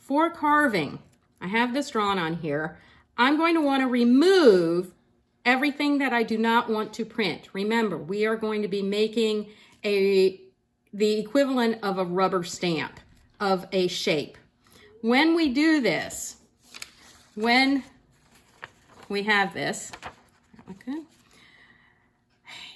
for carving, I have this drawn on here. I'm going to want to remove everything that I do not want to print. Remember, we are going to be making the equivalent of a rubber stamp of a shape. When we do this, when we have this, okay,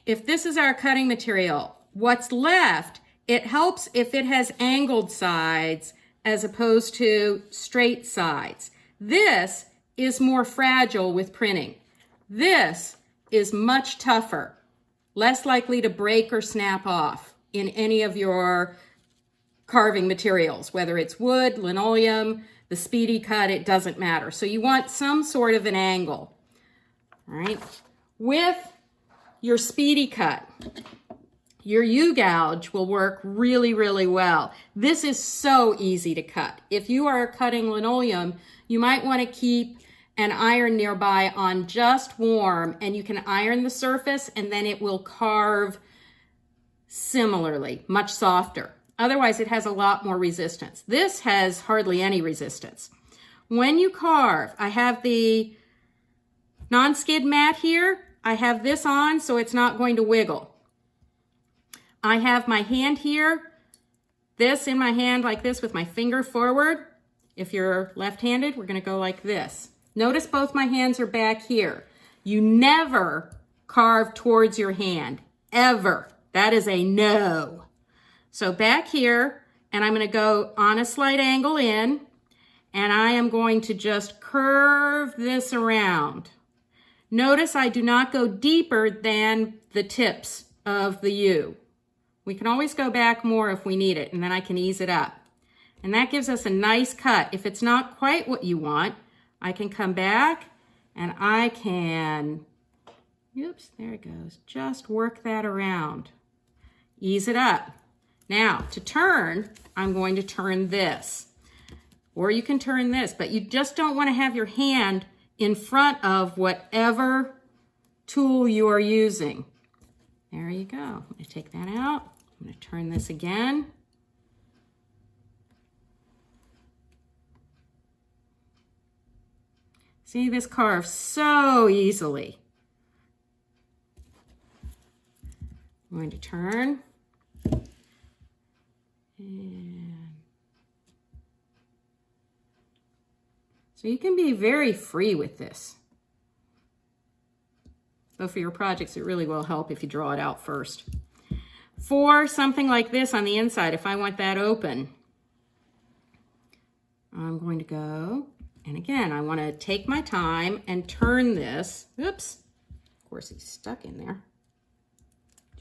if this is our cutting material, what's left, it helps if it has angled sides as opposed to straight sides. This is more fragile with printing. This is much tougher, less likely to break or snap off in any of your carving materials, whether it's wood, linoleum, the speedy cut, it doesn't matter. So you want some sort of an angle, all right? With your speedy cut, your U-gouge will work really, really well. This is so easy to cut. If you are cutting linoleum, you might want to keep an iron nearby on just warm, and you can iron the surface and then it will carve similarly, much softer. Otherwise, it has a lot more resistance. This has hardly any resistance. When you carve, I have the non-skid mat here. I have this on so it's not going to wiggle. I have my hand here, this in my hand like this with my finger forward. If you're left-handed, we're going to go like this. Notice both my hands are back here. You never carve towards your hand, ever. That is a no. So back here, and I'm going to go on a slight angle in, and I am going to just curve this around. Notice I do not go deeper than the tips of the U. We can always go back more if we need it, and then I can ease it up. And that gives us a nice cut. If it's not quite what you want, I can come back and I can, oops, there it goes, just work that around. Ease it up. Now, to turn, I'm going to turn this. Or you can turn this, but you just don't want to have your hand in front of whatever tool you are using. There you go. I'm going to take that out. I'm going to turn this again. See, this carves so easily. I'm going to turn. And so you can be very free with this. Though for your projects, it really will help if you draw it out first. For something like this on the inside, if I want that open, I'm going to go, and again, I want to take my time and turn this. Oops, of course he's stuck in there.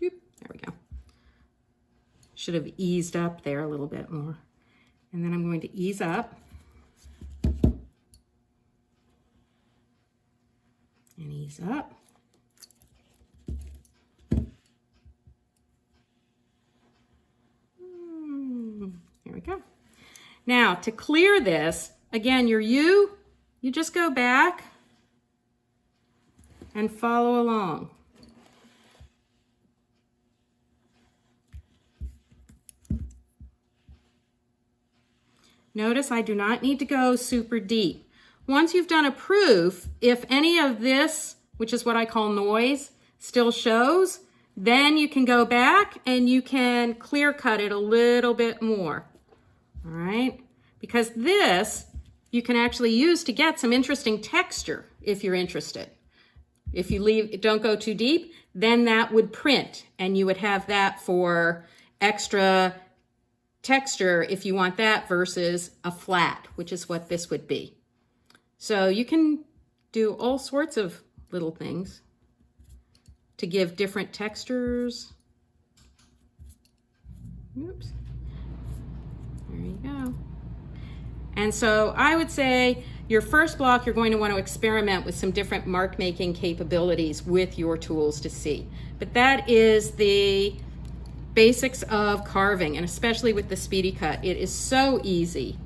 There we go. Should have eased up there a little bit more. And then I'm going to ease up. And ease up. Here we go. Now, to clear this, again, your U, you just go back and follow along. Notice I do not need to go super deep. Once you've done a proof, if any of this, which is what I call noise, still shows, then you can go back and you can clear cut it a little bit more. All right? Because this you can actually use to get some interesting texture if you're interested. If you don't go too deep, then that would print and you would have that for extra texture if you want that versus a flat, which is what this would be. So you can do all sorts of little things to give different textures. Oops. There you go. And so I would say your first block, you're going to want to experiment with some different mark making capabilities with your tools to see. But that is the basics of carving, and especially with the Speedy Cut. It is so easy.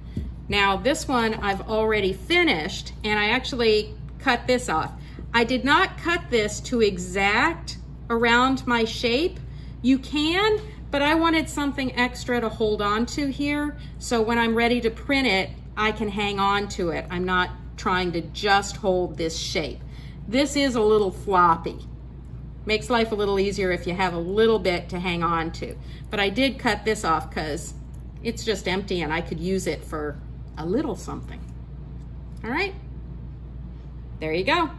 Now this one I've already finished, and I actually cut this off. I did not cut this to exact around my shape. You can, but I wanted something extra to hold on to here, so when I'm ready to print it, I can hang on to it. I'm not trying to just hold this shape. This is a little floppy. Makes life a little easier if you have a little bit to hang on to. But I did cut this off because it's just empty and I could use it for a little something. All right, there you go.